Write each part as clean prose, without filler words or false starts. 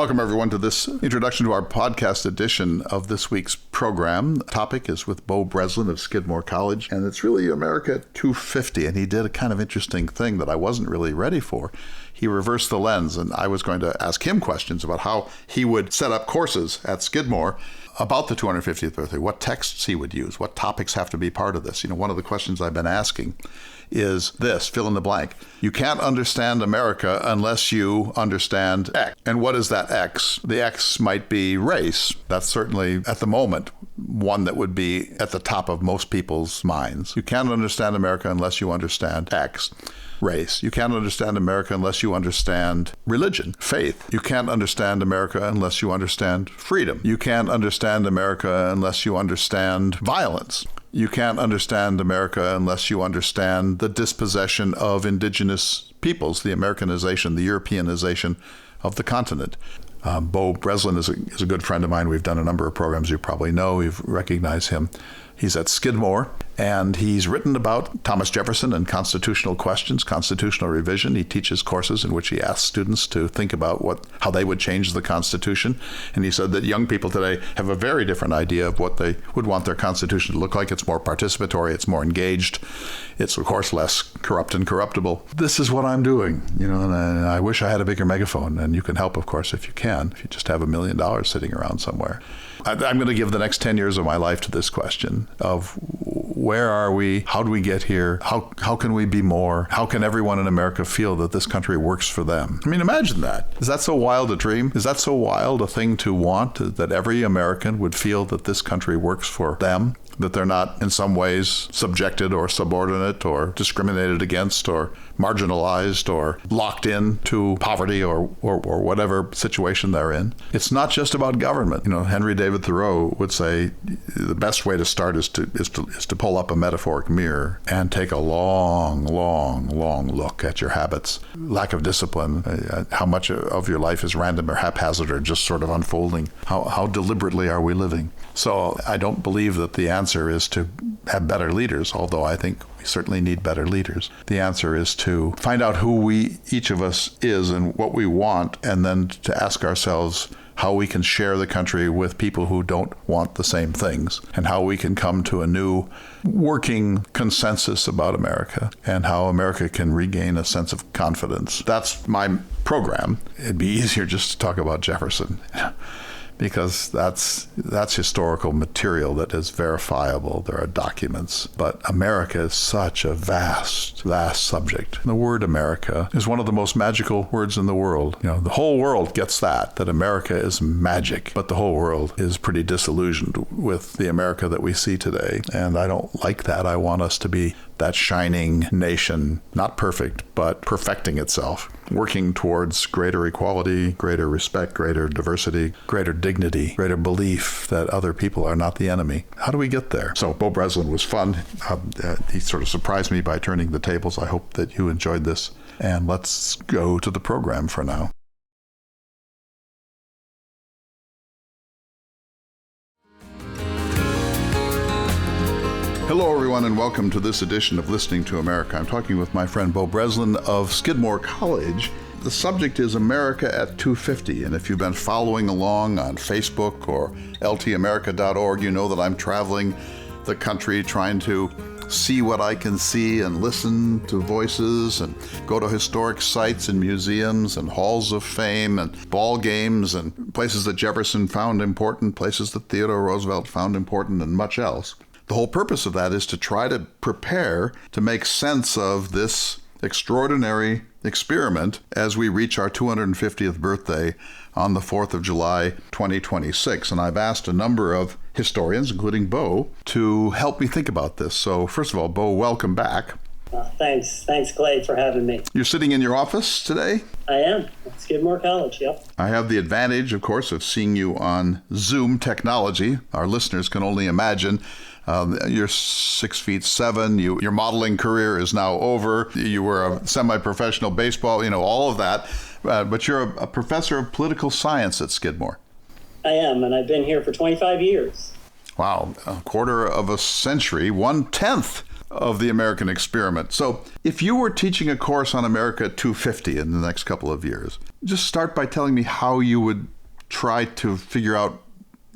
Welcome, everyone, to this introduction to our podcast edition of this week's program. The topic is with Beau Breslin of Skidmore College, and it's really America at 250. And he did a kind of interesting thing that I wasn't really ready for. He reversed the lens, and I was going to ask him questions about how he would set up courses at Skidmore about the 250th birthday, what texts he would use, what topics have to be part of this. One of the questions I've been asking is this, fill in the blank. You can't understand America unless you understand X. And what is that X? The X might be race. That's certainly, at the moment, one that would be at the top of most people's minds. You can't understand America unless you understand X. Race. You can't understand America unless you understand religion, faith. You can't understand America unless you understand freedom. You can't understand America unless you understand violence. You can't understand America unless you understand the dispossession of indigenous peoples, the Americanization, the Europeanization of the continent. Beau Breslin is a good friend of mine. We've done a number of programs you probably know. You've recognized him. He's at Skidmore, and he's written about Thomas Jefferson and constitutional questions, constitutional revision. He teaches courses in which he asks students to think about how they would change the Constitution. And he said that young people today have a very different idea of what they would want their Constitution to look like. It's more participatory, it's more engaged, it's, of course, less corrupt and corruptible. This is what I'm doing, and I wish I had a bigger megaphone. And you can help, of course, if you can, if you just have $1 million sitting around somewhere. I'm going to give the next 10 years of my life to this question of where are we? How do we get here? How can we be more? How can everyone in America feel that this country works for them? I mean, imagine that. Is that so wild a dream? Is that so wild a thing to want, that every American would feel that this country works for them? That they're not in some ways subjected or subordinate or discriminated against or marginalized or locked into poverty or whatever situation they're in. It's not just about government. Henry David Thoreau would say the best way to start is to pull up a metaphoric mirror and take a long look at your habits, lack of discipline, how much of your life is random or haphazard or just sort of unfolding. How deliberately are we living? So I don't believe that the answer is to have better leaders, although I think we certainly need better leaders. The answer is to find out who each of us is and what we want, and then to ask ourselves how we can share the country with people who don't want the same things, and how we can come to a new working consensus about America, and how America can regain a sense of confidence. That's my program. It'd be easier just to talk about Jefferson, because that's historical material that is verifiable. There are documents. But America is such a vast subject. The word America is one of the most magical words in the world. The whole world gets that America is magic. But the whole world is pretty disillusioned with the America that we see today. And I don't like that. I want us to be that shining nation, not perfect, but perfecting itself, working towards greater equality, greater respect, greater diversity, greater dignity, greater belief that other people are not the enemy. How do we get there? So Beau Breslin was fun. He sort of surprised me by turning the tables. I hope that you enjoyed this. And let's go to the program for now. Hello, everyone, and welcome to this edition of Listening to America. I'm talking with my friend Beau Breslin of Skidmore College. The subject is America at 250, and if you've been following along on Facebook or ltamerica.org, you know that I'm traveling the country trying to see what I can see and listen to voices and go to historic sites and museums and halls of fame and ball games and places that Jefferson found important, places that Theodore Roosevelt found important, and much else. The whole purpose of that is to try to prepare to make sense of this extraordinary experiment as we reach our 250th birthday on the 4th of July, 2026. And I've asked a number of historians, including Beau, to help me think about this. So first of all, Beau, welcome back. Thanks, Clay, for having me. You're sitting in your office today? I am, at Skidmore College, yep. I have the advantage, of course, of seeing you on Zoom technology. Our listeners can only imagine. You're 6'7". Your modeling career is now over. You were a semi-professional baseball, all of that. But you're a professor of political science at Skidmore. I am, and I've been here for 25 years. Wow, a quarter of a century, 1/10 of the American experiment. So if you were teaching a course on America 250 in the next couple of years, just start by telling me how you would try to figure out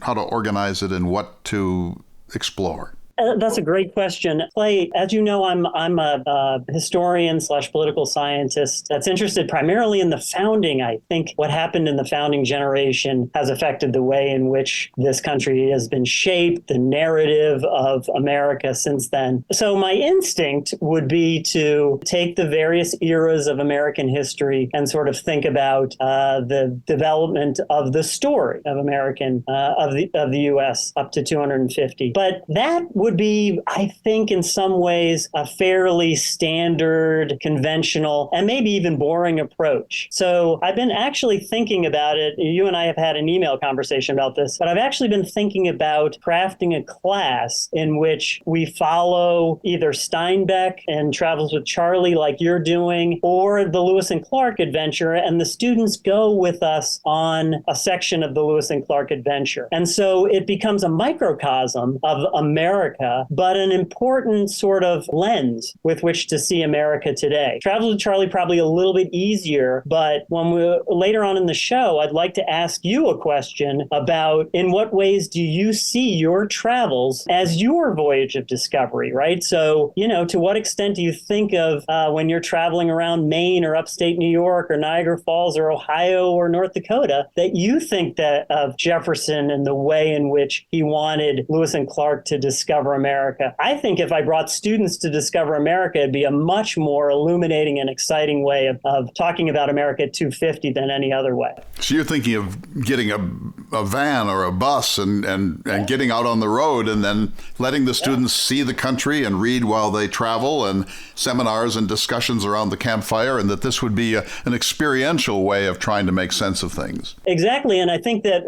how to organize it and what to explore. That's a great question. Clay, as you know, I'm a historian / political scientist that's interested primarily in the founding. I think what happened in the founding generation has affected the way in which this country has been shaped, the narrative of America since then. So my instinct would be to take the various eras of American history and sort of think about the development of the story of of the U.S. up to 250. But that would be, I think, in some ways, a fairly standard, conventional, and maybe even boring approach. So I've been actually thinking about it. You and I have had an email conversation about this, but I've actually been thinking about crafting a class in which we follow either Steinbeck and Travels with Charley, like you're doing, or the Lewis and Clark adventure, and the students go with us on a section of the Lewis and Clark adventure. And so it becomes a microcosm of America, but an important sort of lens with which to see America today. Travel with Charley probably a little bit easier, but when we later on in the show, I'd like to ask you a question about in what ways do you see your travels as your voyage of discovery, right? So, to what extent do you think of when you're traveling around Maine or upstate New York or Niagara Falls or Ohio or North Dakota that you think that of Jefferson and the way in which he wanted Lewis and Clark to discover America? I think if I brought students to discover America, it'd be a much more illuminating and exciting way of talking about America at 250 than any other way. So you're thinking of getting a van or a bus and getting out on the road and then letting the students see the country and read while they travel, and seminars and discussions around the campfire, and that this would be an experiential way of trying to make sense of things. Exactly. And I think that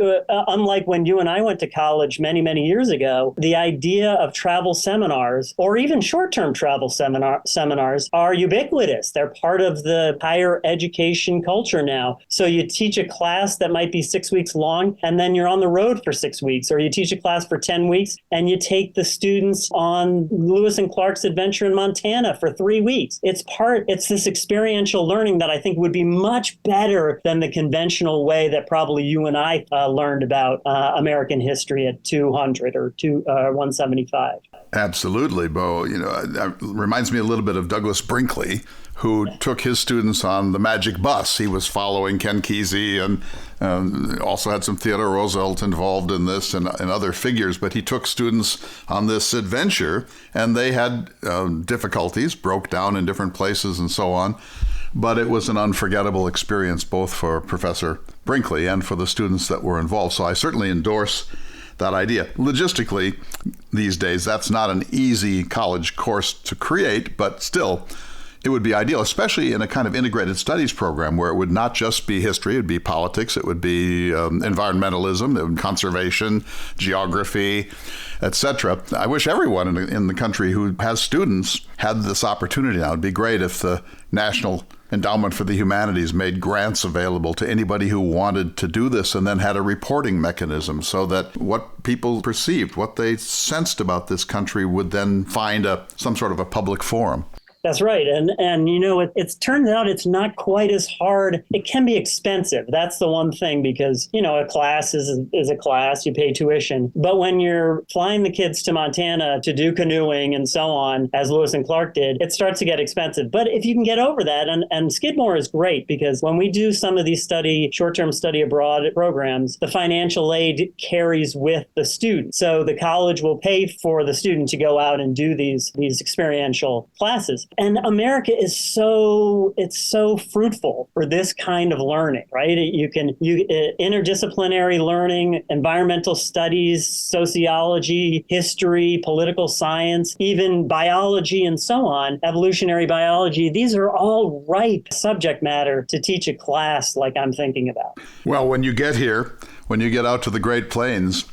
unlike when you and I went to college many, many years ago, the idea of travel seminars or even short-term travel seminars are ubiquitous. They're part of the higher education culture now. So you teach a class that might be 6 weeks long, and then you're on the road for 6 weeks, or you teach a class for 10 weeks, and you take the students on Lewis and Clark's adventure in Montana for 3 weeks. It's this experiential learning that I think would be much better than the conventional way that probably you and I learned about American history at 200 or 175. Absolutely, Beau. It reminds me a little bit of Douglas Brinkley, who took his students on the Magic Bus. He was following Ken Kesey and also had some Theodore Roosevelt involved in this and other figures. But he took students on this adventure, and they had difficulties, broke down in different places and so on. But it was an unforgettable experience both for Professor Brinkley and for the students that were involved. So I certainly endorse that idea. Logistically, these days, that's not an easy college course to create, but still, it would be ideal, especially in a kind of integrated studies program where it would not just be history, it would be politics, it would be environmentalism, it would be conservation, geography, etc. I wish everyone in the country who has students had this opportunity now. It would be great if the National Endowment for the Humanities made grants available to anybody who wanted to do this, and then had a reporting mechanism so that what people perceived, what they sensed about this country would then find some sort of a public forum. That's right. And it turns out it's not quite as hard. It can be expensive. That's the one thing, because, a class is a class. You pay tuition. But when you're flying the kids to Montana to do canoeing and so on, as Lewis and Clark did, it starts to get expensive. But if you can get over that, and Skidmore is great, because when we do some of these short-term study abroad programs, the financial aid carries with the student. So the college will pay for the student to go out and do these experiential classes. And America is so fruitful for this kind of learning, right? Interdisciplinary learning, environmental studies, sociology, history, political science, even biology and so on, evolutionary biology. These are all ripe subject matter to teach a class like I'm thinking about. Well, when you get out to the Great Plains,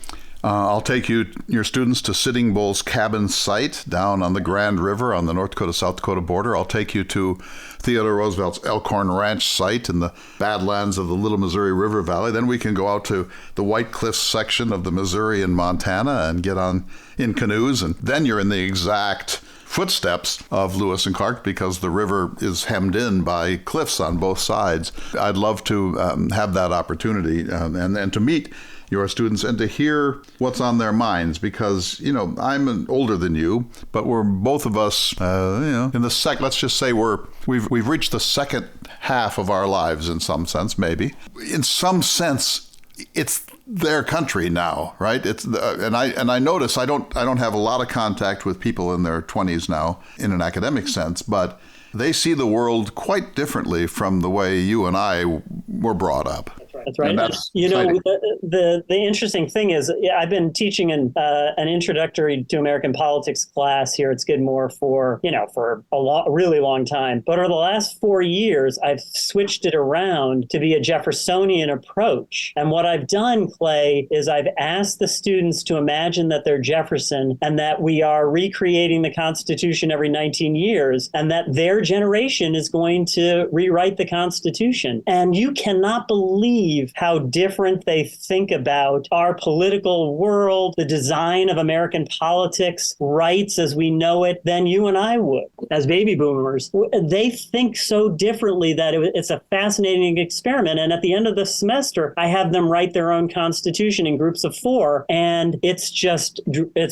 I'll take your students to Sitting Bull's cabin site down on the Grand River on the North Dakota-South Dakota border. I'll take you to Theodore Roosevelt's Elkhorn Ranch site in the Badlands of the Little Missouri River Valley. Then we can go out to the White Cliffs section of the Missouri and Montana and get on in canoes. And then you're in the exact footsteps of Lewis and Clark because the river is hemmed in by cliffs on both sides. I'd love to have that opportunity and to meet your students and to hear what's on their minds because, I'm older than you, but we're both of us, in the let's just say we've reached the second half of our lives in some sense, maybe. In some sense, it's their country now, right? And I notice I don't have a lot of contact with people in their 20s now in an academic sense, but they see the world quite differently from the way you and I were brought up. That's right. The interesting thing is I've been teaching an introductory to American politics class here at Skidmore for a really long time. But over the last 4 years, I've switched it around to be a Jeffersonian approach. And what I've done, Clay, is I've asked the students to imagine that they're Jefferson and that we are recreating the Constitution every 19 years and that their generation is going to rewrite the Constitution. And you cannot believe how different they think about our political world, the design of American politics, rights as we know it, than you and I would as baby boomers. They think so differently that it's a fascinating experiment. And at the end of the semester, I have them write their own constitution in groups of 4. And it's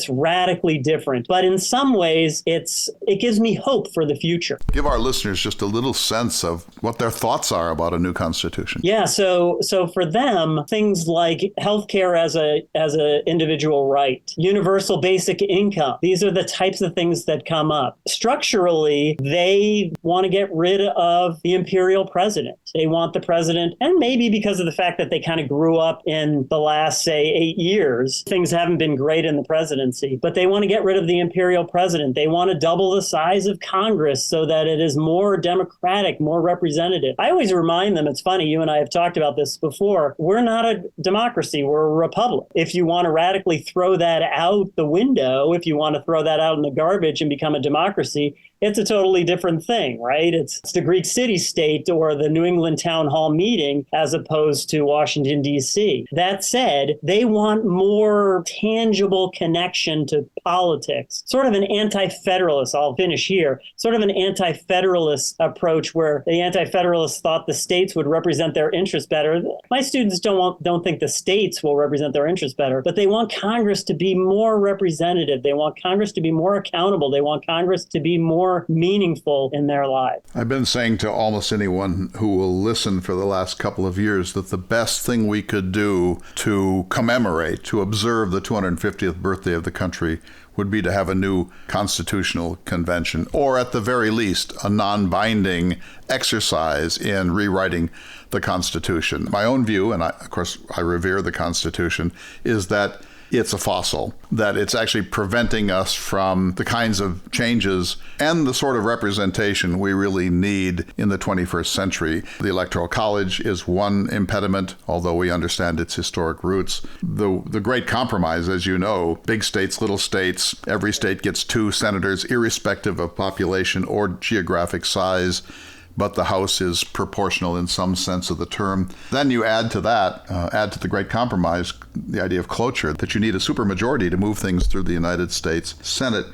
radically different. But in some ways, it gives me hope for the future. Give our listeners just a little sense of what their thoughts are about a new constitution. Yeah, so for them, things like healthcare as a individual right, universal basic income, these are the types of things that come up. Structurally, they want to get rid of the imperial president. They want the president, and maybe because of the fact that they kind of grew up in the last, say, 8 years, things haven't been great in the presidency, but they want to get rid of the imperial president. They want to double the size of Congress so that it is more democratic, more representative. I always remind them, it's funny, you and I have talked about this before, we're not a democracy, we're a republic. If you want to radically throw that out the window, if you want to throw that out in the garbage and become a democracy, it's a totally different thing, right? It's the Greek city-state or the New England town hall meeting as opposed to Washington, D.C. That said, they want more tangible connection to politics, sort of an anti-federalist, I'll finish here, sort of an anti-federalist approach where the anti-federalists thought the states would represent their interests better. My students don't think the states will represent their interests better, but they want Congress to be more representative. They want Congress to be more accountable. They want Congress to be more meaningful in their lives. I've been saying to almost anyone who will listen for the last couple of years that the best thing we could do to commemorate, to observe the 250th birthday of the country would be to have a new constitutional convention, or at the very least, a non-binding exercise in rewriting the Constitution. My own view, and of course I revere the Constitution, is that it's a fossil, that it's actually preventing us from the kinds of changes and the sort of representation we really need in the 21st century. The Electoral College is one impediment, although we understand its historic roots. The Great Compromise, as you know, big states, little states, every state gets 2 senators, irrespective of population or geographic size, but the House is proportional in some sense of the term. Then you add to the Great Compromise, the idea of cloture, that you need a supermajority to move things through the United States Senate.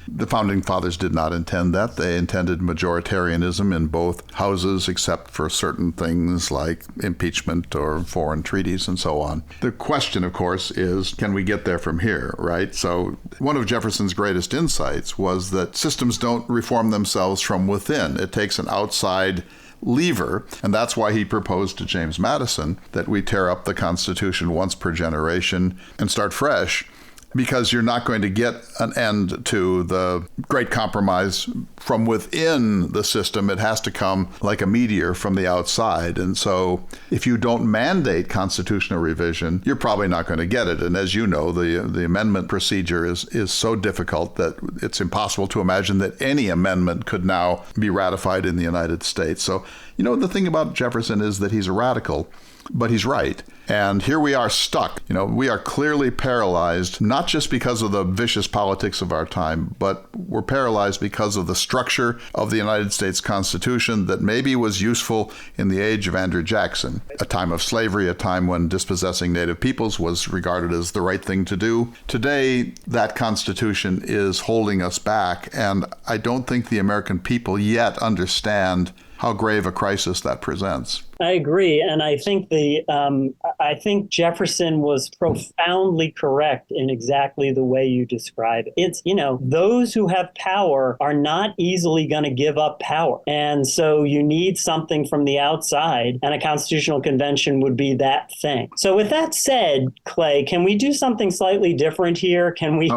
The Founding Fathers did not intend that. They intended majoritarianism in both houses, except for certain things like impeachment or foreign treaties and so on. The question, of course, is, can we get there from here, right? So one of Jefferson's greatest insights was that systems don't reform themselves from within. It takes an outside lever, and that's why he proposed to James Madison that we tear up the Constitution once per generation and start fresh, because you're not going to get an end to the Great Compromise from within the system. It has to come like a meteor from the outside. And so if you don't mandate constitutional revision, you're probably not going to get it. And as you know, the amendment procedure is so difficult that it's impossible to imagine that any amendment could now be ratified in the United States. So, the thing about Jefferson is that he's a radical, But he's right. And here we are stuck. We are clearly paralyzed, not just because of the vicious politics of our time, but we're paralyzed because of the structure of the United States Constitution that maybe was useful in the age of Andrew Jackson, a time of slavery, a time when dispossessing Native peoples was regarded as the right thing to do. Today, that Constitution is holding us back, and I don't think the American people yet understand how grave a crisis that presents. I agree, and I think I think Jefferson was profoundly correct in exactly the way you describe it. It's those who have power are not easily going to give up power, and so you need something from the outside, and a constitutional convention would be that thing. So, with that said, Clay, can we do something slightly different here? Can we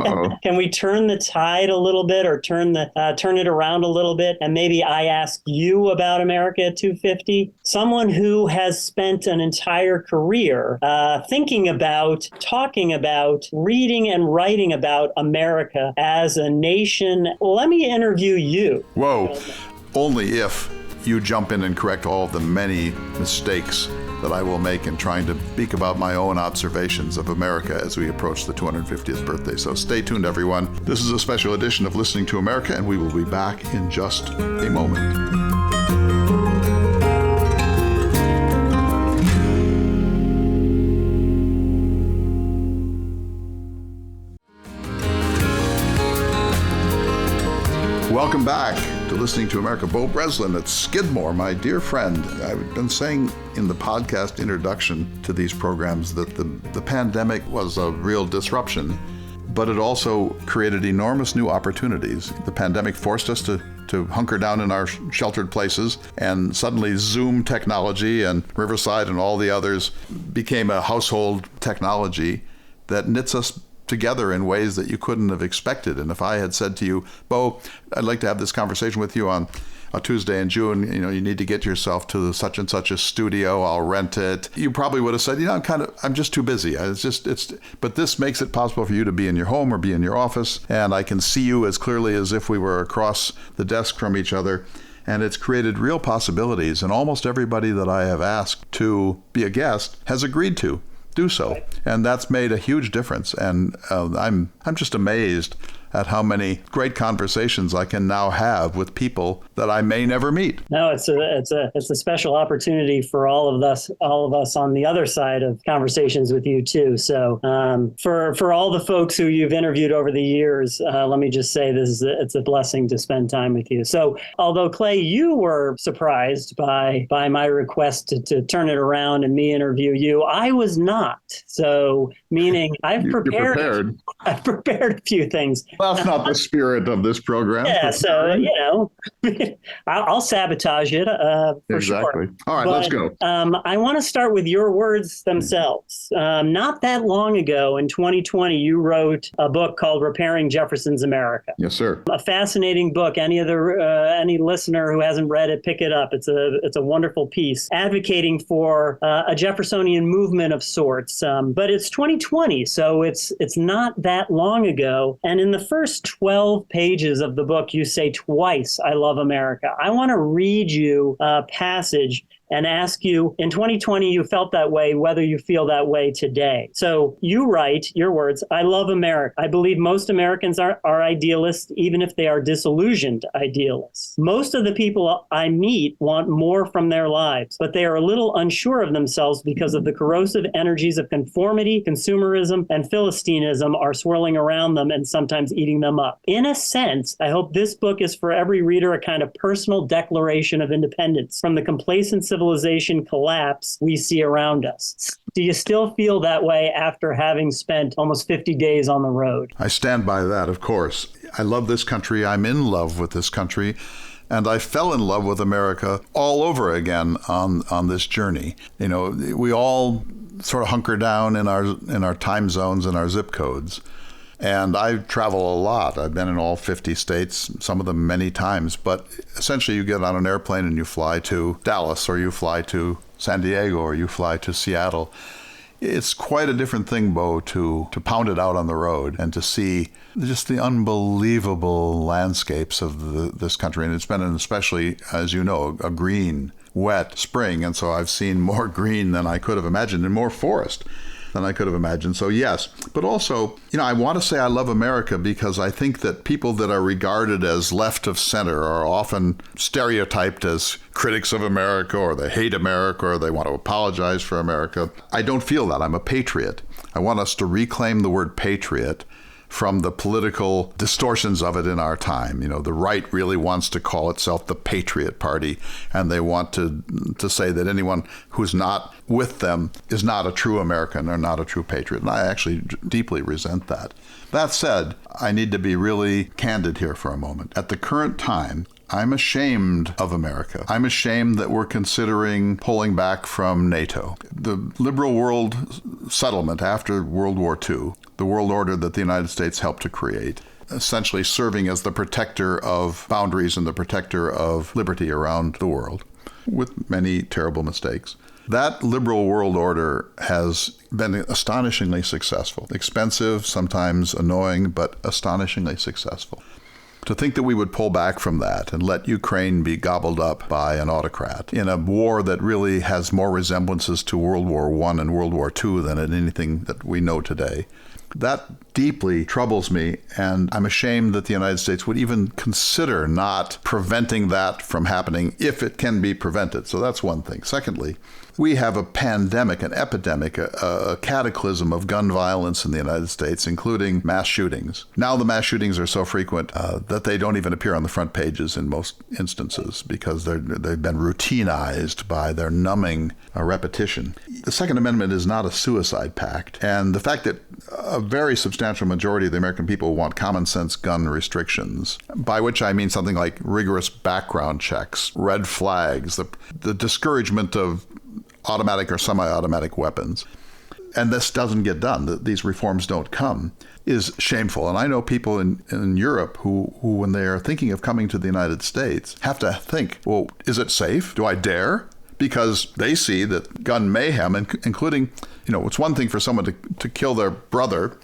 can we turn the tide a little bit, or turn it around a little bit, and maybe I ask you about America at 250, someone who has spent an entire career thinking about, talking about, reading and writing about America as a nation. Let me interview you. Whoa. Only if you jump in and correct all of the many mistakes that I will make in trying to speak about my own observations of America as we approach the 250th birthday. So stay tuned, everyone. This is a special edition of Listening to America, and we will be back in just a moment. Welcome back to Listening to America. Beau Breslin at Skidmore, my dear friend. I've been saying in the podcast introduction to these programs that the pandemic was a real disruption, but it also created enormous new opportunities. The pandemic forced us to hunker down in our sheltered places, and suddenly Zoom technology and Riverside and all the others became a household technology that knits us together in ways that you couldn't have expected. And if I had said to you, Beau, I'd like to have this conversation with you on a Tuesday in June, you need to get yourself to such and such a studio, I'll rent it. You probably would have said, I'm just too busy. But this makes it possible for you to be in your home or be in your office, and I can see you as clearly as if we were across the desk from each other. And it's created real possibilities, and almost everybody that I have asked to be a guest has agreed to do so. And that's made a huge difference. And I'm just amazed at how many great conversations I can now have with people that I may never meet. No, it's a special opportunity for all of us on the other side of conversations with you too. So for all the folks who you've interviewed over the years, let me just say it's a blessing to spend time with you. So although Clay, you were surprised by my request to turn it around and me interview you, I was not. So meaning I've prepared a few things. Well, that's not the spirit of this program. Yeah, so, I'll sabotage it for exactly. sure. All right, let's go. I want to start with your words themselves. Not that long ago, in 2020, you wrote a book called Repairing Jefferson's America. Yes, sir. A fascinating book. Any listener who hasn't read it, pick it up. It's a wonderful piece advocating for a Jeffersonian movement of sorts. But it's 2020, so it's not that long ago. And in the first 12 pages of the book, you say twice, "I love America." I want to read you a passage and ask you, in 2020, you felt that way, whether you feel that way today. So you write, your words, "I love America. I believe most Americans are idealists, even if they are disillusioned idealists. Most of the people I meet want more from their lives, but they are a little unsure of themselves because of the corrosive energies of conformity, consumerism, and Philistinism are swirling around them and sometimes eating them up. In a sense, I hope this book is for every reader a kind of personal declaration of independence from the complacent civilization collapse we see around us." Do you still feel that way after having spent almost 50 days on the road? I stand by that, of course. I love this country. I'm in love with this country. And I fell in love with America all over again on this journey. We all sort of hunker down in our time zones and our zip codes. And I travel a lot. I've been in all 50 states, some of them many times. But essentially, you get on an airplane and you fly to Dallas, or you fly to San Diego, or you fly to Seattle. It's quite a different thing, Beau, to pound it out on the road and to see just the unbelievable landscapes of this country. And it's been especially, as you know, a green wet spring. And so I've seen more green than I could have imagined and more forest than I could have imagined. So yes, but also, I want to say I love America because I think that people that are regarded as left of center are often stereotyped as critics of America, or they hate America, or they want to apologize for America. I don't feel that. I'm a patriot. I want us to reclaim the word patriot from the political distortions of it in our time. The right really wants to call itself the Patriot Party, and they want to say that anyone who's not with them is not a true American or not a true patriot. And I actually deeply resent that. That said, I need to be really candid here for a moment. At the current time, I'm ashamed of America. I'm ashamed that we're considering pulling back from NATO. The liberal world settlement after World War II, the world order that the United States helped to create, essentially serving as the protector of boundaries and the protector of liberty around the world, with many terrible mistakes. That liberal world order has been astonishingly successful. Expensive, sometimes annoying, but astonishingly successful. To think that we would pull back from that and let Ukraine be gobbled up by an autocrat in a war that really has more resemblances to World War I and World War II than in anything that we know today, that deeply troubles me, and I'm ashamed that the United States would even consider not preventing that from happening if it can be prevented. So that's one thing. Secondly, we have a pandemic, an epidemic, a cataclysm of gun violence in the United States, including mass shootings. Now the mass shootings are so frequent that they don't even appear on the front pages in most instances because they've been routinized by their numbing repetition. The Second Amendment is not a suicide pact, and the fact that a very substantial majority of the American people want common sense gun restrictions, by which I mean something like rigorous background checks, red flags, the discouragement of automatic or semi-automatic weapons. And this doesn't get done. These reforms don't come, is shameful. And I know people in Europe who, when they are thinking of coming to the United States, have to think, well, is it safe? Do I dare? Because they see that gun mayhem, including, it's one thing for someone to kill their brother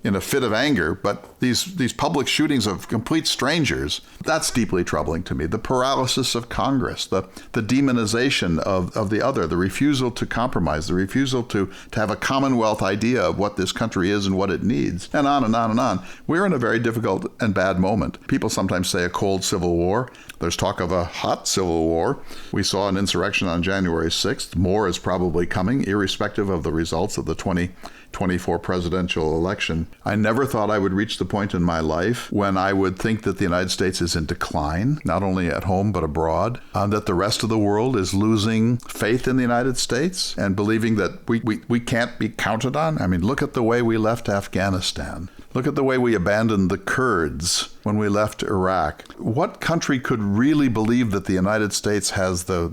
in a fit of anger, but these public shootings of complete strangers, that's deeply troubling to me. The paralysis of Congress, the demonization of the other, the refusal to compromise, the refusal to have a Commonwealth idea of what this country is and what it needs, and on and on and on. We're in a very difficult and bad moment. People sometimes say a cold civil war. There's talk of a hot civil war. We saw an insurrection on January 6th. More is probably coming, irrespective of the results of the 2024 presidential election. I never thought I would reach the point in my life when I would think that the United States is in decline, not only at home but abroad, that the rest of the world is losing faith in the United States and believing that we can't be counted on. I mean, look at the way we left Afghanistan. Look at the way we abandoned the Kurds when we left Iraq. What country could really believe that the United States has the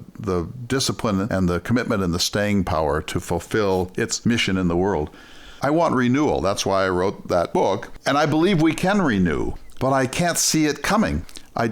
discipline and the commitment and the staying power to fulfill its mission in the world? I want renewal. That's why I wrote that book. And I believe we can renew, but I can't see it coming. I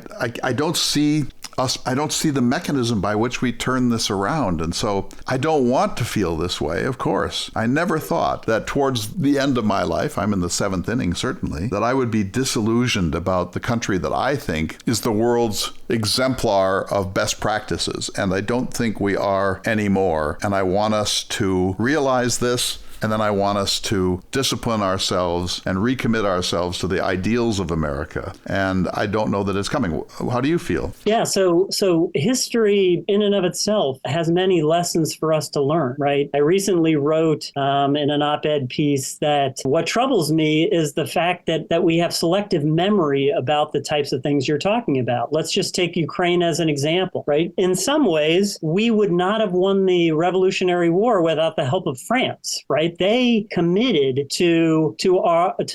don't see the mechanism by which we turn this around. And so I don't want to feel this way, of course. I never thought that towards the end of my life, I'm in the 7th inning certainly, that I would be disillusioned about the country that I think is the world's exemplar of best practices. And I don't think we are anymore. And I want us to realize this. And then I want us to discipline ourselves and recommit ourselves to the ideals of America. And I don't know that it's coming. How do you feel? Yeah, so history in and of itself has many lessons for us to learn, right? I recently wrote in an op-ed piece that what troubles me is the fact that we have selective memory about the types of things you're talking about. Let's just take Ukraine as an example, right? In some ways, we would not have won the Revolutionary War without the help of France, right? They committed to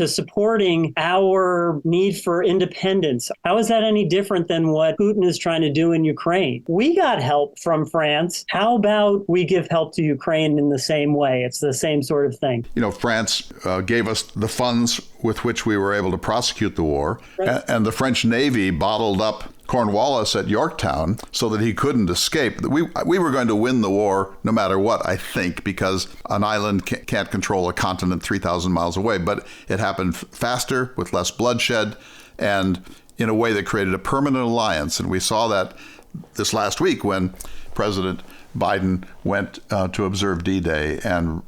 supporting our need for independence. How is that any different than what Putin is trying to do in Ukraine? We got help from France. How about we give help to Ukraine in the same way? It's the same sort of thing. France gave us the funds with which we were able to prosecute the war, right. And the French Navy bottled up Cornwallis at Yorktown so that he couldn't escape. We were going to win the war no matter what, I think, because an island can't control a continent 3,000 miles away. But it happened faster, with less bloodshed, and in a way that created a permanent alliance. And we saw that this last week when President Biden went to observe D-Day and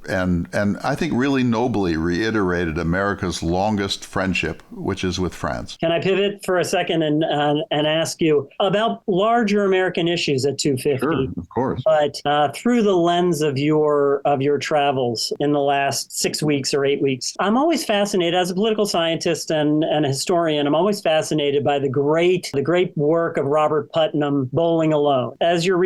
I think really nobly reiterated America's longest friendship, which is with France. Can I pivot for a second and ask you about larger American issues at 250? Sure, of course. But through the lens of your travels in the last 6 weeks or 8 weeks, I'm always fascinated as a political scientist and a historian. I'm always fascinated by the great work of Robert Putnam, Bowling Alone. As your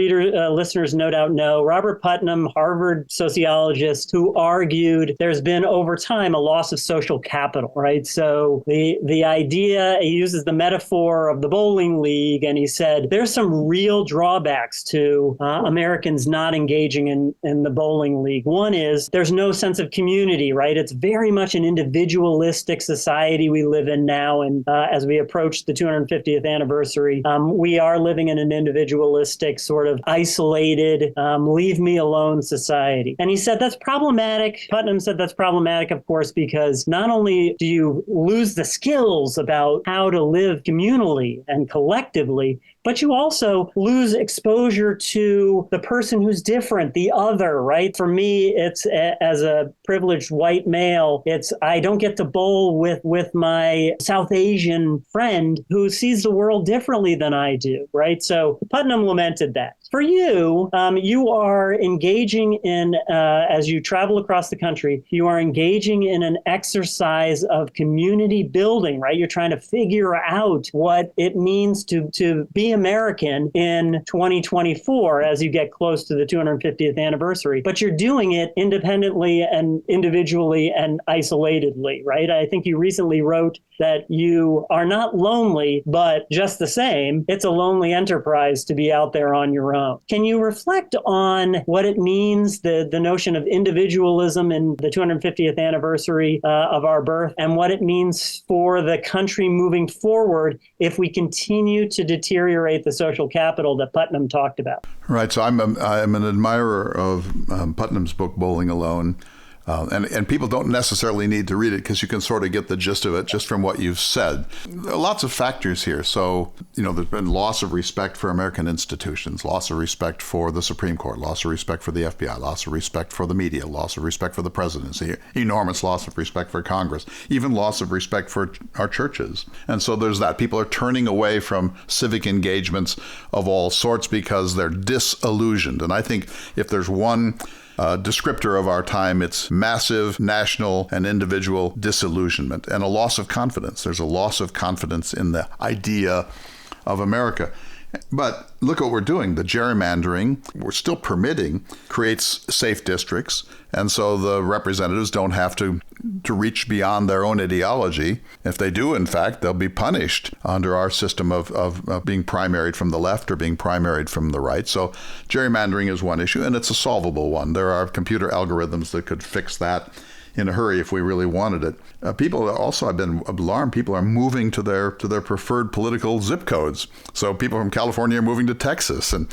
listeners no doubt know, Robert Putnam, Harvard sociologist, who argued there's been over time a loss of social capital, right? So the idea, he uses the metaphor of the bowling league, and he said there's some real drawbacks to Americans not engaging in the bowling league. One is there's no sense of community, right? It's very much an individualistic society we live in now, and as we approach the 250th anniversary, we are living in an individualistic, sort of isolated, leave me alone society. And he said that's problematic. Putnam said that's problematic, of course, because not only do you lose the skills about how to live communally and collectively, but you also lose exposure to the person who's different, the other, right? For me, it's as a privileged white male, I don't get to bowl with my South Asian friend who sees the world differently than I do, right? So Putnam lamented that. For you, you are engaging in, as you travel across the country, you are engaging in an exercise of community building, right? You're trying to figure out what it means to be American in 2024 as you get close to the 250th anniversary. But you're doing it independently and individually and isolatedly, right? I think you recently wrote that you are not lonely, but just the same, it's a lonely enterprise to be out there on your own. Can you reflect on what it means, the notion of individualism in the 250th anniversary of our birth, and what it means for the country moving forward if we continue to deteriorate the social capital that Putnam talked about? Right. So I'm an admirer of Putnam's book, Bowling Alone. And people don't necessarily need to read it because you can sort of get the gist of it just from what you've said. There are lots of factors here. So, there's been loss of respect for American institutions, loss of respect for the Supreme Court, loss of respect for the FBI, loss of respect for the media, loss of respect for the presidency, enormous loss of respect for Congress, even loss of respect for our churches. And so there's that. People are turning away from civic engagements of all sorts because they're disillusioned. And I think if there's one descriptor of our time, it's massive national and individual disillusionment and a loss of confidence. There's a loss of confidence in the idea of America. But look what we're doing. The gerrymandering, we're still permitting, creates safe districts. And so the representatives don't have to reach beyond their own ideology. If they do, in fact, they'll be punished under our system of being primaried from the left or being primaried from the right. So gerrymandering is one issue, and it's a solvable one. There are computer algorithms that could fix that in a hurry if we really wanted it. People also, I've been alarmed, people are moving to their preferred political zip codes. So people from California are moving to Texas, and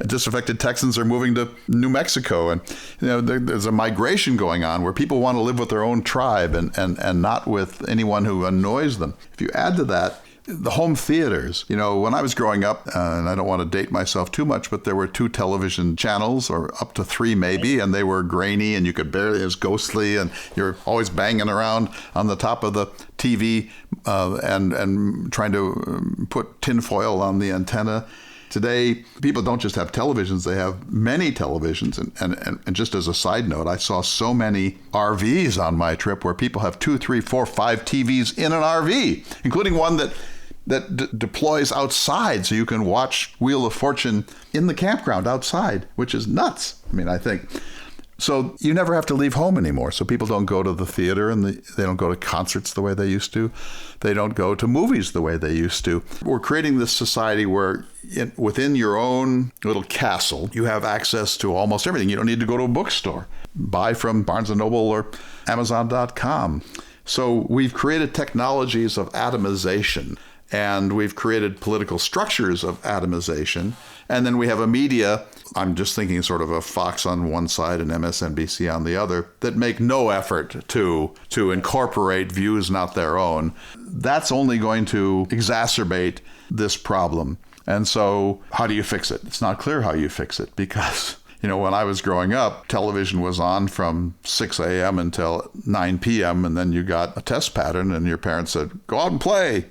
disaffected Texans are moving to New Mexico. And there's a migration going on where people want to live with their own tribe and not with anyone who annoys them. If you add to that the home theaters, when I was growing up, and I don't want to date myself too much, but there were 2 television channels, or up to 3 maybe, and they were grainy and you could barely, it was ghostly, and you're always banging around on the top of the TV and trying to put tinfoil on the antenna. Today, people don't just have televisions, they have many televisions. And just as a side note, I saw so many RVs on my trip where people have 2, 3, 4, 5 TVs in an RV, including one that deploys outside so you can watch Wheel of Fortune in the campground outside, which is nuts. I think. So you never have to leave home anymore. So people don't go to the theater and they don't go to concerts the way they used to. They don't go to movies the way they used to. We're creating this society where within your own little castle, you have access to almost everything. You don't need to go to a bookstore. Buy from Barnes & Noble or Amazon.com. So we've created technologies of atomization, and we've created political structures of atomization. And then we have a media, I'm just thinking sort of a Fox on one side and MSNBC on the other, that make no effort to incorporate views not their own. That's only going to exacerbate this problem. And so how do you fix it? It's not clear how you fix it because, when I was growing up, television was on from 6 a.m. until 9 p.m. And then you got a test pattern and your parents said, go out and play,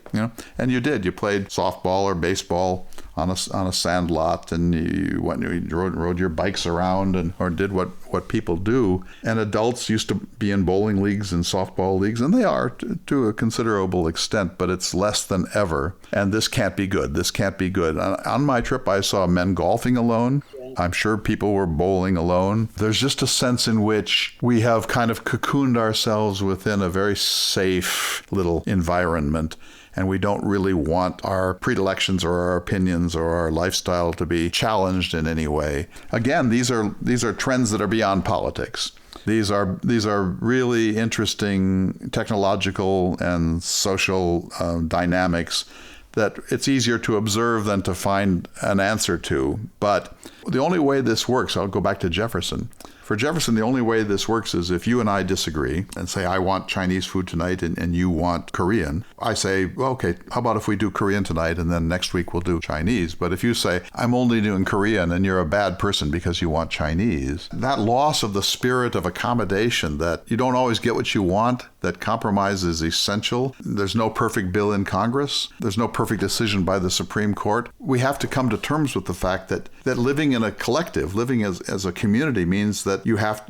and you did. You played softball or baseball on a sand lot, and you rode your bikes around or did what people do. And adults used to be in bowling leagues and softball leagues, and they are to a considerable extent, but it's less than ever. And this can't be good. This can't be good. On my trip, I saw men golfing alone. I'm sure people were bowling alone. There's just a sense in which we have kind of cocooned ourselves within a very safe little environment. And we don't really want our predilections or our opinions or our lifestyle to be challenged in any way. Again, these are trends that are beyond politics. These are really interesting technological and social dynamics that it's easier to observe than to find an answer to. But the only way this works, I'll go back to Jefferson. For Jefferson, the only way this works is if you and I disagree and say, I want Chinese food tonight and you want Korean. I say, well, okay, how about if we do Korean tonight and then next week we'll do Chinese? But if you say, I'm only doing Korean and you're a bad person because you want Chinese, that loss of the spirit of accommodation, that you don't always get what you want, that compromise is essential. There's no perfect bill in Congress. There's no perfect decision by the Supreme Court. We have to come to terms with the fact that living in a collective, living as a community means that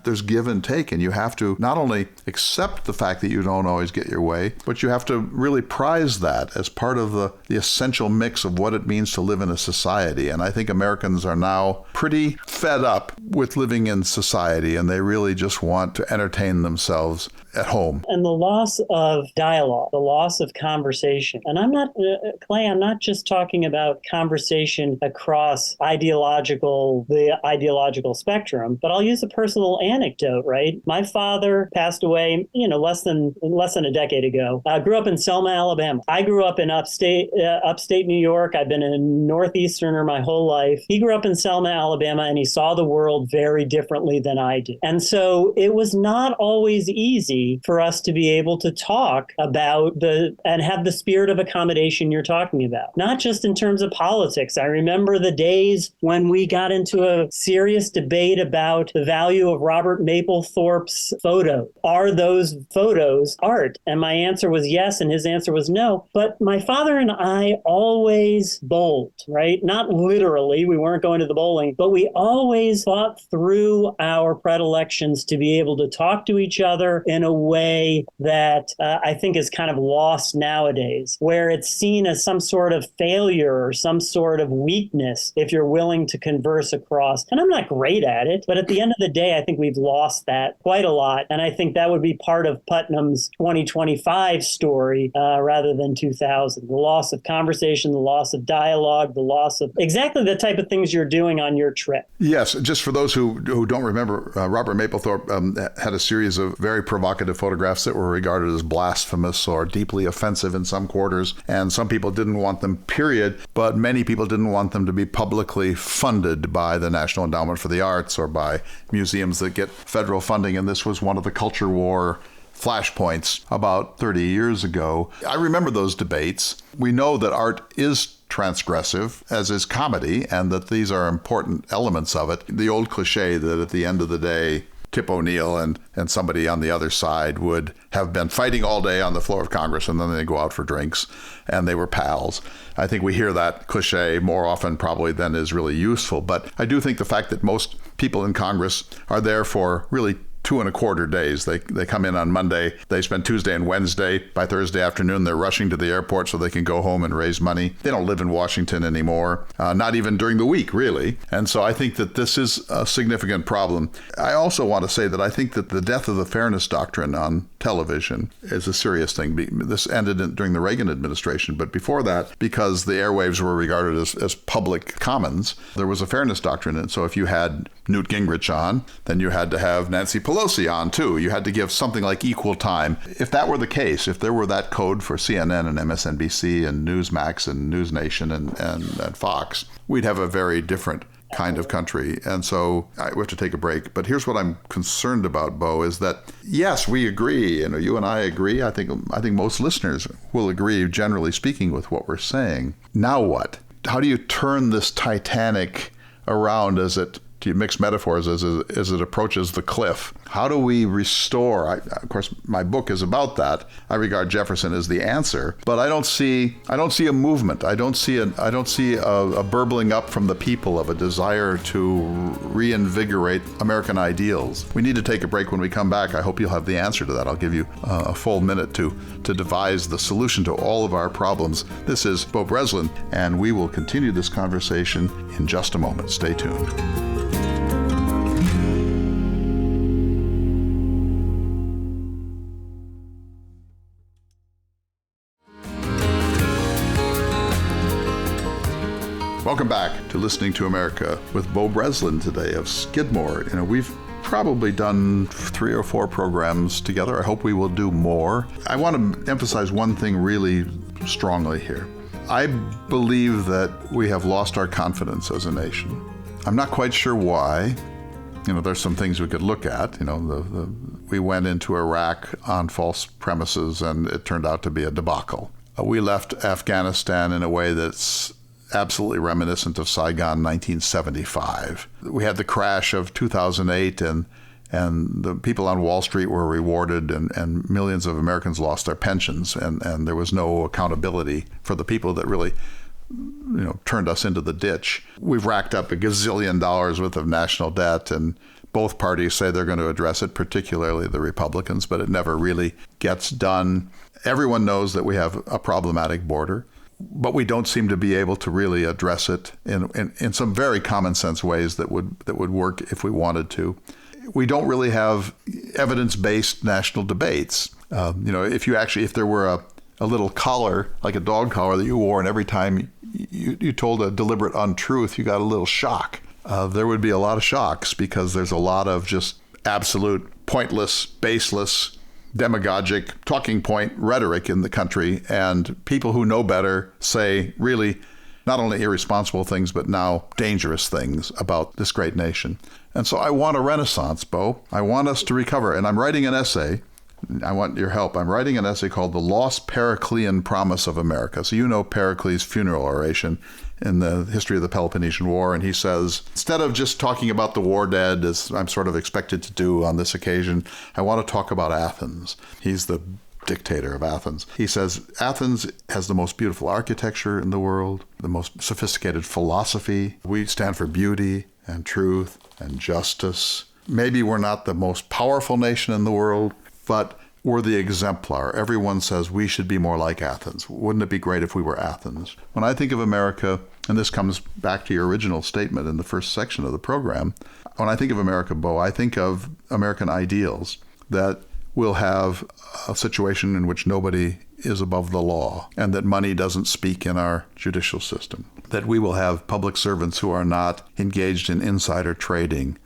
there's give and take, and you have to not only accept the fact that you don't always get your way, but you have to really prize that as part of the essential mix of what it means to live in a society. And I think Americans are now pretty fed up with living in society, and they really just want to entertain themselves at home. And the loss of dialogue, the loss of conversation. And I'm not, Clay, I'm not just talking about conversation across the ideological spectrum, but I'll use a personal anecdote, right? My father passed away, less than a decade ago. Grew up in Selma, Alabama. I grew up in upstate New York. I've been a Northeasterner my whole life. He grew up in Selma, Alabama, and he saw the world very differently than I did. And so it was not always easy for us to be able to talk about and have the spirit of accommodation you're talking about, not just in terms of politics. I remember the days when we got into a serious debate about the value of Robert Mapplethorpe's photo. Are those photos art? And my answer was yes, and his answer was no. But my father and I always bowled, right? Not literally, we weren't going to the bowling, but we always thought through our predilections to be able to talk to each other in a way that I think is kind of lost nowadays, where it's seen as some sort of failure or some sort of weakness if you're willing to converse across. And I'm not great at it, but at the end of the day, I think we've lost that quite a lot. And I think that would be part of Putnam's 2025 story rather than 2000. The loss of conversation, the loss of dialogue, the loss of exactly the type of things you're doing on your trip. Yes, just for those who don't remember, Robert Mapplethorpe had a series of very provocative photographs that were regarded as blasphemous or deeply offensive in some quarters. And some people didn't want them, period. But many people didn't want them to be publicly funded by the National Endowment for the Arts or by museums that get federal funding. And this was one of the culture war flashpoints about 30 years ago. I remember those debates. We know that art is transgressive, as is comedy, and that these are important elements of it. The old cliche that at the end of the day, Tip O'Neill and somebody on the other side would have been fighting all day on the floor of Congress, and then they go out for drinks, and they were pals. I think we hear that cliche more often probably than is really useful. But I do think the fact that most people in Congress are there for really 2.25 days. They come in on Monday. They spend Tuesday and Wednesday. By Thursday afternoon, they're rushing to the airport so they can go home and raise money. They don't live in Washington anymore, not even during the week, really. And so I think that this is a significant problem. I also want to say that I think that the death of the fairness doctrine on television is a serious thing. This ended during the Reagan administration, but before that, because the airwaves were regarded as public commons, there was a fairness doctrine. And so if you had Newt Gingrich on, then you had to have Nancy Pelosi on too. You had to give something like equal time. If that were the case, if there were that code for CNN and MSNBC and Newsmax and News Nation and Fox, we'd have a very different kind of country. And so we have to take a break. But here's what I'm concerned about, Beau, is that, yes, we agree. You and I agree. I think most listeners will agree, generally speaking, with what we're saying. Now what? you turn this Titanic around as it, to mix metaphors, as it approaches the cliff? How do we restore? Of course, my book is about that. I regard Jefferson as the answer, but I don't see a movement. I don't see a burbling up from the people of a desire to reinvigorate American ideals. We need to take a break. When we come back, I hope you'll have the answer to that. I'll give you a full minute to devise the solution to all of our problems. This is Beau Breslin, and we will continue this conversation in just a moment. Stay tuned. Welcome back to Listening to America with Beau Breslin today of Skidmore. We've probably done 3 or 4 programs together. I hope we will do more. I want to emphasize one thing really strongly here. I believe that we have lost our confidence as a nation. I'm not quite sure why. There's some things we could look at. We went into Iraq on false premises, and it turned out to be a debacle. We left Afghanistan in a way that's absolutely reminiscent of Saigon 1975. We had the crash of 2008, and the people on Wall Street were rewarded, and millions of Americans lost their pensions, and there was no accountability for the people that really turned us into the ditch. We've racked up $1 gazillion worth of national debt, and both parties say they're going to address it, particularly the Republicans, but it never really gets done. Everyone knows that we have a problematic border, but we don't seem to be able to really address it in some very common sense ways that would work if we wanted to. We don't really have evidence-based national debates. If there were a little collar, like a dog collar that you wore, and every time you told a deliberate untruth, you got a little shock. There would be a lot of shocks, because there's a lot of just absolute pointless, baseless, demagogic talking point rhetoric in the country, and people who know better say really not only irresponsible things, but now dangerous things about this great nation. And so I want a renaissance, Beau. I want us to recover. And I'm writing an essay. I want your help. I'm writing an essay called The Lost Periclean Promise of America. So you know Pericles' funeral oration in the history of the Peloponnesian War. And he says, instead of just talking about the war dead, as I'm sort of expected to do on this occasion, I want to talk about Athens. He's the dictator of Athens. He says, Athens has the most beautiful architecture in the world, the most sophisticated philosophy. We stand for beauty and truth and justice. Maybe we're not the most powerful nation in the world, but we're the exemplar. Everyone says we should be more like Athens. Wouldn't it be great if we were Athens? When I think of America, and this comes back to your original statement in the first section of the program, when I think of America, Beau, I think of American ideals that will have a situation in which nobody is above the law, and that money doesn't speak in our judicial system, that we will have public servants who are not engaged in insider trading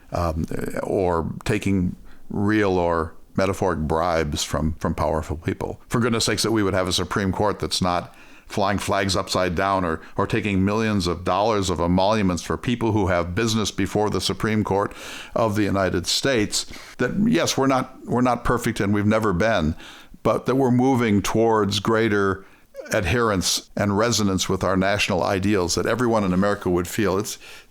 or taking real or metaphoric bribes from powerful people. For goodness sakes, that we would have a Supreme Court that's not flying flags upside down or taking millions of dollars of emoluments for people who have business before the Supreme Court of the United States. That, yes, we're not perfect, and we've never been, but that we're moving towards greater adherence and resonance with our national ideals, that everyone in America would feel.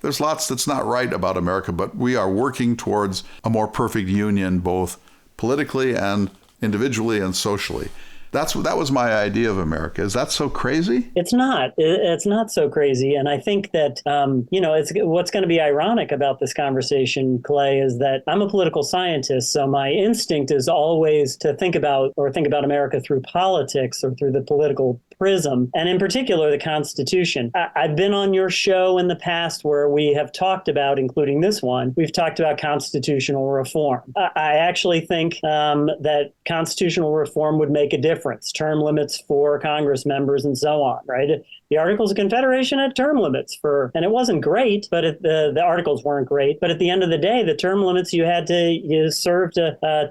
There's lots that's not right about America, but we are working towards a more perfect union, both politically and individually and socially. That was my idea of America. Is that so crazy? It's not. It's not so crazy. And I think that, it's what's going to be ironic about this conversation, Clay, is that I'm a political scientist. So my instinct is always to think about America through politics or through the political prism, and in particular, the Constitution. I've been on your show in the past where we have talked about, including this one, we've talked about constitutional reform. I actually think that constitutional reform would make a difference, term limits for Congress members and so on, right? The Articles of Confederation had term limits and it wasn't great, but the Articles weren't great. But at the end of the day, the term limits, you served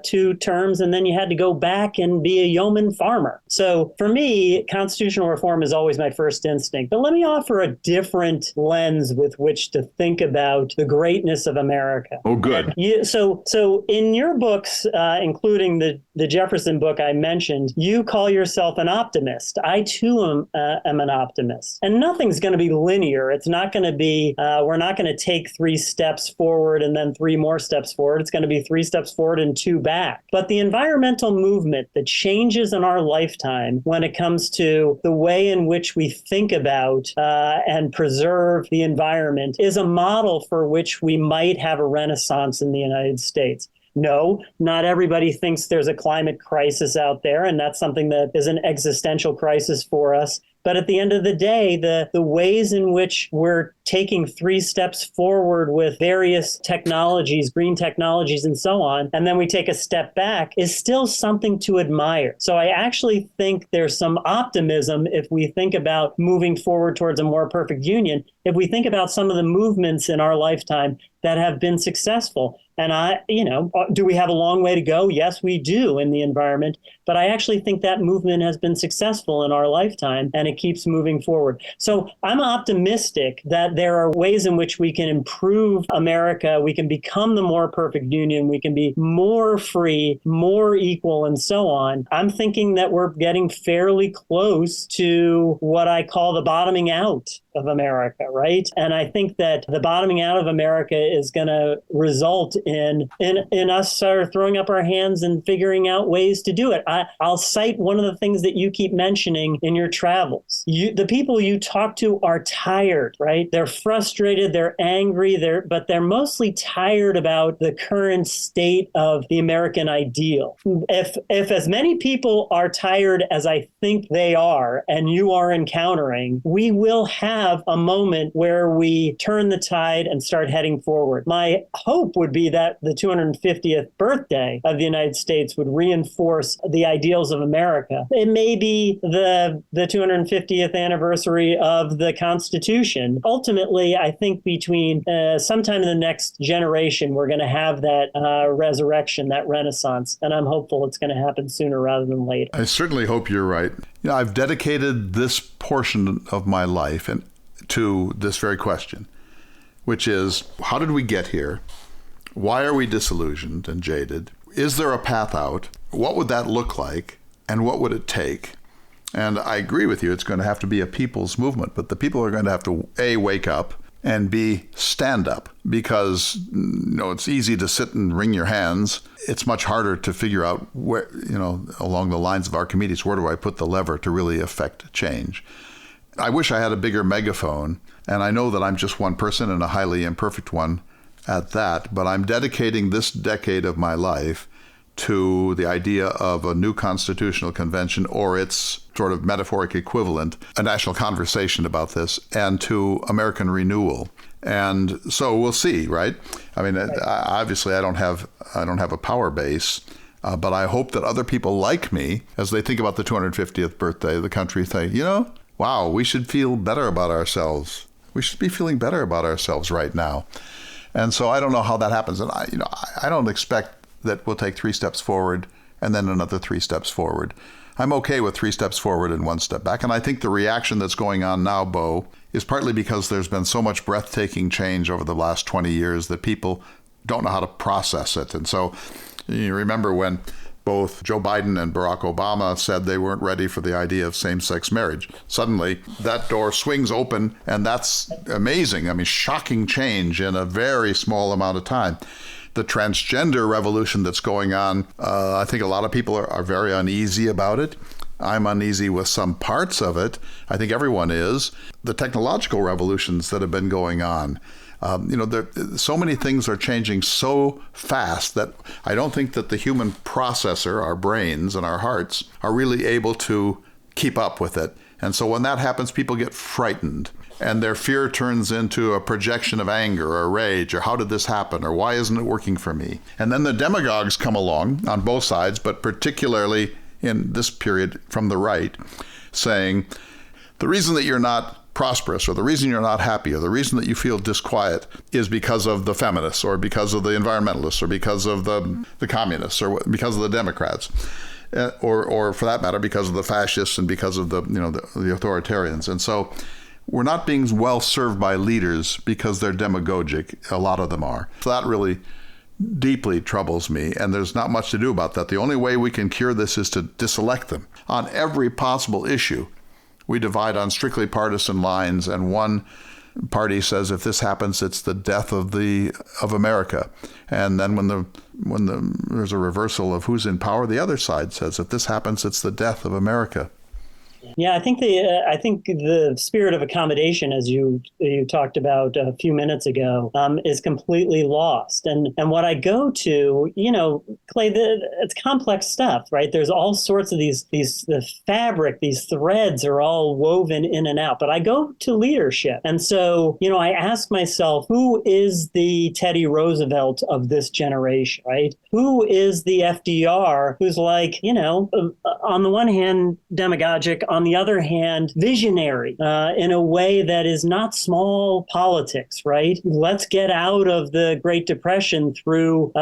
2 terms, and then you had to go back and be a yeoman farmer. So for me, constitutional reform is always my first instinct. But let me offer a different lens with which to think about the greatness of America. Oh, good. So in your books, including the Jefferson book I mentioned, you you call yourself an optimist. I too am an optimist. And nothing's going to be linear. It's not going to be, we're not going to take 3 steps forward and then 3 more steps forward. It's going to be 3 steps forward and 2 back. But the environmental movement, the changes in our lifetime when it comes to the way in which we think about and preserve the environment is a model for which we might have a renaissance in the United States. No, not everybody thinks there's a climate crisis out there, and that's something that is an existential crisis for us. But at the end of the day, the ways in which we're taking 3 steps forward with various technologies, green technologies and so on, and then we take a step back is still something to admire. So I actually think there's some optimism if we think about moving forward towards a more perfect union, if we think about some of the movements in our lifetime that have been successful. And do we have a long way to go? Yes, we do in the environment. But I actually think that movement has been successful in our lifetime, and it keeps moving forward. So I'm optimistic that there are ways in which we can improve America. We can become the more perfect union. We can be more free, more equal, and so on. I'm thinking that we're getting fairly close to what I call the bottoming out of America, right? And I think that the bottoming out of America is going to result in us sort of throwing up our hands and figuring out ways to do it. I'll cite one of the things that you keep mentioning in your travels. The people you talk to are tired, right? They're frustrated, they're angry, but they're mostly tired about the current state of the American ideal. If as many people are tired as I think they are, and you are encountering, we will have a moment where we turn the tide and start heading forward. My hope would be that the 250th birthday of the United States would reinforce the ideals of America. It may be the 250th anniversary of the Constitution. Ultimately, I think between sometime in the next generation, we're going to have that resurrection, that renaissance, and I'm hopeful it's going to happen sooner rather than later. I certainly hope you're right. I've dedicated this portion of my life to this very question, which is, how did we get here? Why are we disillusioned and jaded? Is there a path out? What would that look like? And what would it take? And I agree with you, it's going to have to be a people's movement, but the people are going to have to, A, wake up, and B, stand up, because it's easy to sit and wring your hands. It's much harder to figure out where, along the lines of Archimedes, where do I put the lever to really affect change? I wish I had a bigger megaphone, and I know that I'm just one person and a highly imperfect one at that, but I'm dedicating this decade of my life to the idea of a new constitutional convention or its sort of metaphoric equivalent, a national conversation about this, and to American renewal. And so we'll see, right? I mean, obviously I don't have a power base, but I hope that other people like me, as they think about the 250th birthday of the country, think, wow, we should feel better about ourselves. We should be feeling better about ourselves right now. And so I don't know how that happens. And I don't expect that we'll take 3 steps forward and then another 3 steps forward. I'm okay with 3 steps forward and 1 step back. And I think the reaction that's going on now, Beau, is partly because there's been so much breathtaking change over the last 20 years that people don't know how to process it. And so you remember when both Joe Biden and Barack Obama said they weren't ready for the idea of same-sex marriage. Suddenly, that door swings open, and that's amazing. I mean, shocking change in a very small amount of time. The transgender revolution that's going on, I think a lot of people are very uneasy about it. I'm uneasy with some parts of it. I think everyone is. The technological revolutions that have been going on, so many things are changing so fast that I don't think that the human processor, our brains and our hearts, are really able to keep up with it. And so when that happens, people get frightened, and their fear turns into a projection of anger or rage, or how did this happen, or why isn't it working for me? And then the demagogues come along on both sides, but particularly in this period from the right, saying the reason that you're not prosperous, or the reason you're not happy, or the reason that you feel disquiet is because of the feminists, or because of the environmentalists, or because of the communists, or because of the Democrats, or for that matter, because of the fascists and because of the authoritarians. And so we're not being well served by leaders because they're demagogic. A lot of them are. So that really deeply troubles me, and there's not much to do about that. The only way we can cure this is to diselect them. On every possible issue, we divide on strictly partisan lines, and one party says if this happens, it's the death of America. And then when there's a reversal of who's in power, the other side says if this happens, it's the death of America. Yeah, I think the spirit of accommodation, as you talked about a few minutes ago, is completely lost. And what I go to, Clay, it's complex stuff, right? There's all sorts of the fabric, these threads are all woven in and out. But I go to leadership, and so I ask myself, who is the Teddy Roosevelt of this generation, right? Who is the FDR who's like, on the one hand, demagogic, on the other hand, visionary in a way that is not small politics, right? Let's get out of the Great Depression through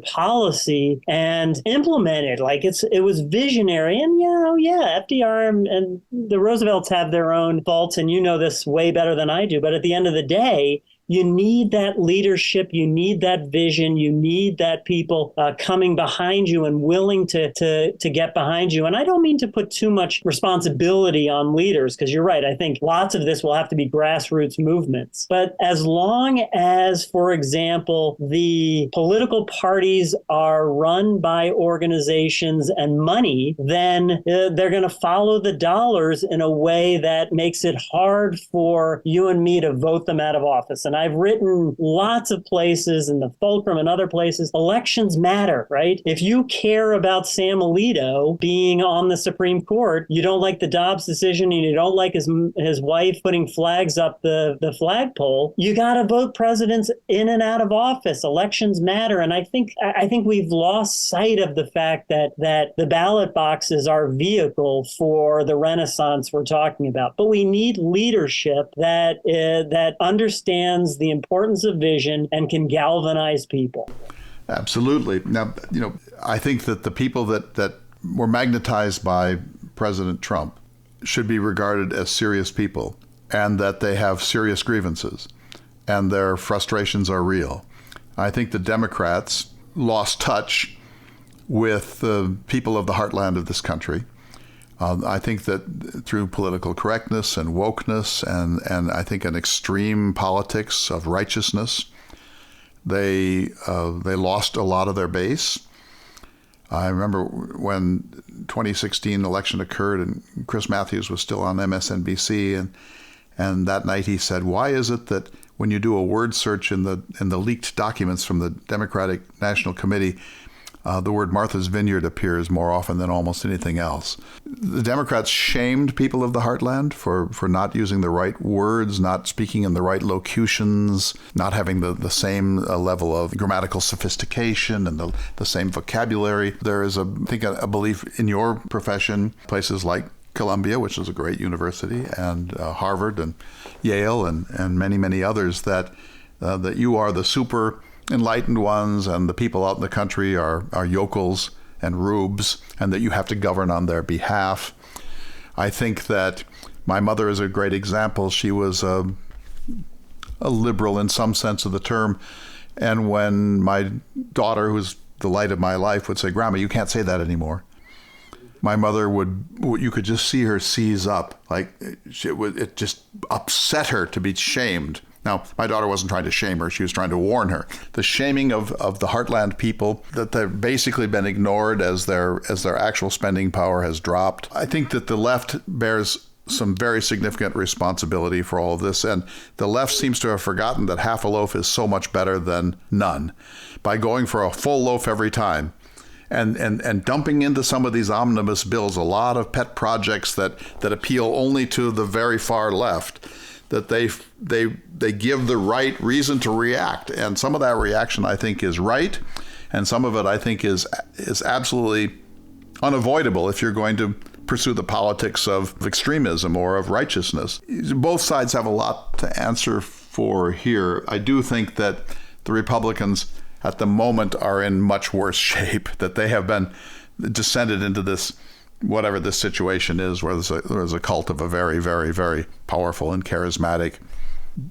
policy and implement it. Like it was visionary. And FDR and the Roosevelts have their own faults, and you know this way better than I do. But at the end of the day, you need that leadership. You need that vision. You need that people coming behind you and willing to get behind you. And I don't mean to put too much responsibility on leaders, because you're right. I think lots of this will have to be grassroots movements. But as long as, for example, the political parties are run by organizations and money, then they're going to follow the dollars in a way that makes it hard for you and me to vote them out of office. And I've written lots of places in the Fulcrum and other places, elections matter, right? If you care about Sam Alito being on the Supreme Court, you don't like the Dobbs decision, and you don't like his wife putting flags up the flagpole, you got to vote presidents in and out of office. Elections matter. And I think we've lost sight of the fact that the ballot box is our vehicle for the renaissance we're talking about. But we need leadership that understands the importance of vision and can galvanize people. Absolutely. Now, I think that the people that were magnetized by President Trump should be regarded as serious people, and that they have serious grievances and their frustrations are real. I think the Democrats lost touch with the people of the heartland of this country. I think that through political correctness and wokeness and I think an extreme politics of righteousness, they lost a lot of their base. I remember when 2016 election occurred and Chris Matthews was still on MSNBC, and that night he said, "Why is it that when you do a word search in the leaked documents from the Democratic National Committee, the word Martha's Vineyard appears more often than almost anything else?" The Democrats shamed people of the heartland for not using the right words, not speaking in the right locutions, not having the same level of grammatical sophistication and the same vocabulary. There is, I think, a belief in your profession, places like Columbia, which is a great university, and Harvard and Yale and many, many others, that you are the super enlightened ones, and the people out in the country are yokels and rubes, and that you have to govern on their behalf. I think that my mother is a great example. She was a liberal in some sense of the term, and when my daughter, who's the light of my life, would say, "Grandma, you can't say that anymore," my mother you could just see her seize up. Like it just upset her to be shamed. Now, my daughter wasn't trying to shame her. She was trying to warn her. The shaming of the heartland people, that they've basically been ignored as their actual spending power has dropped. I think that the left bears some very significant responsibility for all of this. And the left seems to have forgotten that half a loaf is so much better than none. By going for a full loaf every time, and dumping into some of these omnibus bills a lot of pet projects that appeal only to the very far left, that they give the right reason to react. And some of that reaction, I think, is right. And some of it, I think, is absolutely unavoidable if you're going to pursue the politics of extremism or of righteousness. Both sides have a lot to answer for here. I do think that the Republicans at the moment are in much worse shape, that they have been descended into this, whatever this situation is, where there's a cult of a very, very, very powerful and charismatic,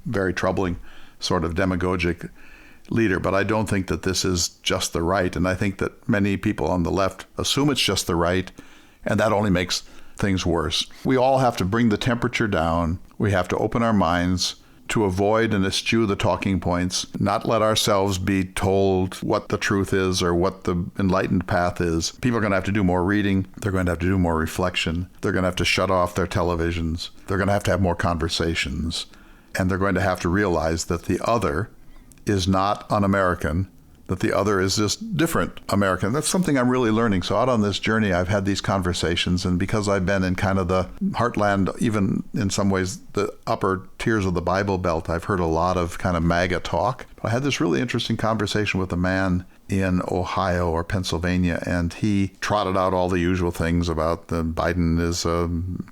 very troubling sort of demagogic leader, but I don't think that this is just the right. And I think that many people on the left assume it's just the right, and that only makes things worse. We all have to bring the temperature down. We have to open our minds to avoid and eschew the talking points, not let ourselves be told what the truth is or what the enlightened path is. People are going to have to do more reading. They're going to have to do more reflection. They're going to have to shut off their televisions. They're going to have more conversations. And they're going to have to realize that the other is not un-American, that the other is just different American. That's something I'm really learning. So out on this journey, I've had these conversations, and because I've been in kind of the heartland, even in some ways the upper tiers of the Bible Belt, I've heard a lot of kind of MAGA talk. I had this really interesting conversation with a man in Ohio or Pennsylvania, and he trotted out all the usual things about Biden is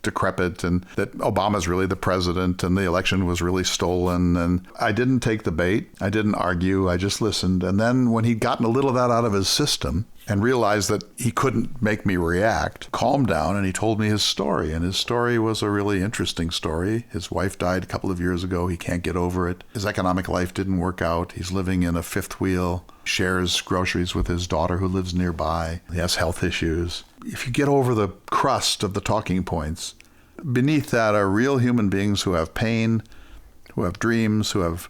decrepit and that Obama's really the president and the election was really stolen. And I didn't take the bait. I didn't argue. I just listened. And then when he'd gotten a little of that out of his system and realized that he couldn't make me react, calmed down, and he told me his story. And his story was a really interesting story. His wife died a couple of years ago. He can't get over it. His economic life didn't work out. He's living in a fifth wheel, shares groceries with his daughter who lives nearby. He has health issues. If you get over the crust of the talking points, beneath that are real human beings who have pain, who have dreams, who have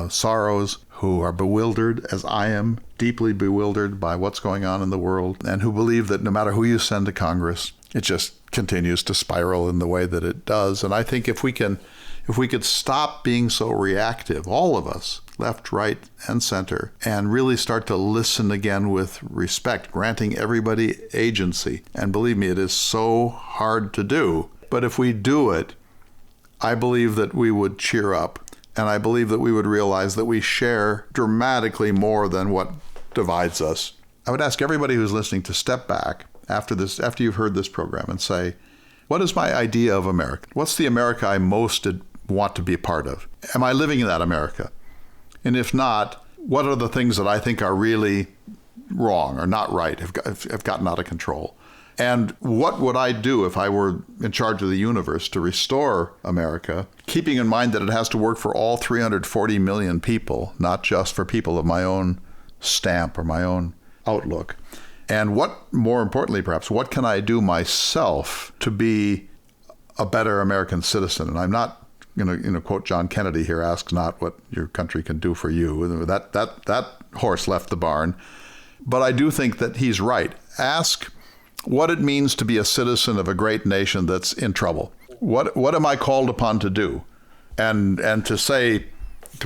sorrows, who are bewildered, as I am, deeply bewildered by what's going on in the world, and who believe that no matter who you send to Congress, it just continues to spiral in the way that it does. And I think if we could stop being so reactive, all of us, left, right, and center, and really start to listen again with respect, granting everybody agency. And believe me, it is so hard to do. But if we do it, I believe that we would cheer up. And I believe that we would realize that we share dramatically more than what divides us. I would ask everybody who's listening to step back after you've heard this program and say, what is my idea of America? What's the America I most want to be a part of? Am I living in that America? And if not, what are the things that I think are really wrong or not right, have gotten out of control? And what would I do if I were in charge of the universe to restore America, keeping in mind that it has to work for all 340 million people, not just for people of my own stamp or my own outlook? And what, more importantly, perhaps, what can I do myself to be a better American citizen? And I'm not going to quote John Kennedy here, ask not what your country can do for you. That horse left the barn. But I do think that he's right. Ask what it means to be a citizen of a great nation that's in trouble. What am I called upon to do? And to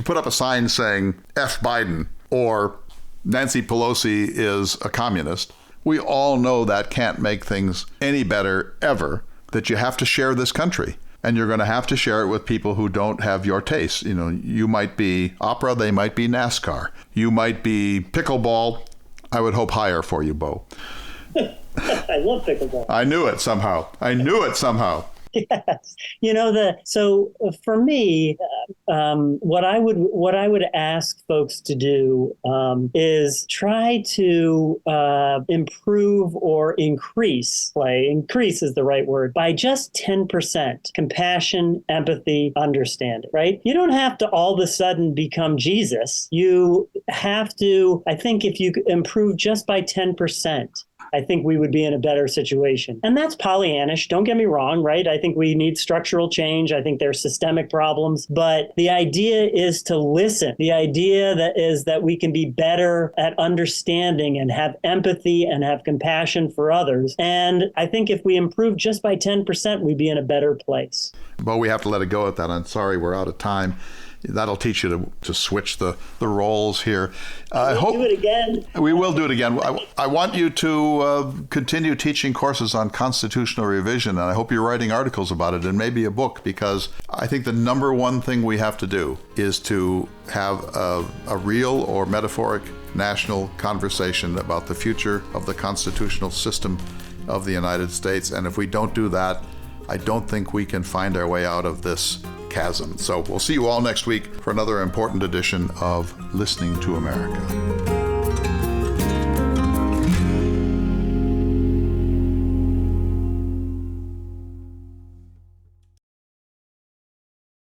put up a sign saying F Biden or Nancy Pelosi is a communist, we all know that can't make things any better ever, that you have to share this country. And you're going to have to share it with people who don't have your taste. You know, you might be opera, they might be NASCAR. You might be pickleball. I would hope higher for you, Beau. I love pickleball. I knew it somehow. Yes. So for me, what I would ask folks to do is try to improve or increase is the right word, by just 10%. Compassion, empathy, understanding, right? You don't have to all of a sudden become Jesus. You have to, I think if you improve just by 10%, I think we would be in a better situation. And that's Pollyannish. Don't get me wrong, right? I think we need structural change. I think there's systemic problems. But the idea is to listen. The idea that we can be better at understanding and have empathy and have compassion for others. And I think if we improve just by 10%, we'd be in a better place. Well, we have to let it go at that. I'm sorry, we're out of time. That'll teach you to switch the roles here. I hope do it again. We will do it again. I want you to continue teaching courses on constitutional revision, and I hope you're writing articles about it and maybe a book, because I think the number one thing we have to do is to have a real or metaphoric national conversation about the future of the constitutional system of the United States. And if we don't do that, I don't think we can find our way out of this chasm. So we'll see you all next week for another important edition of Listening to America.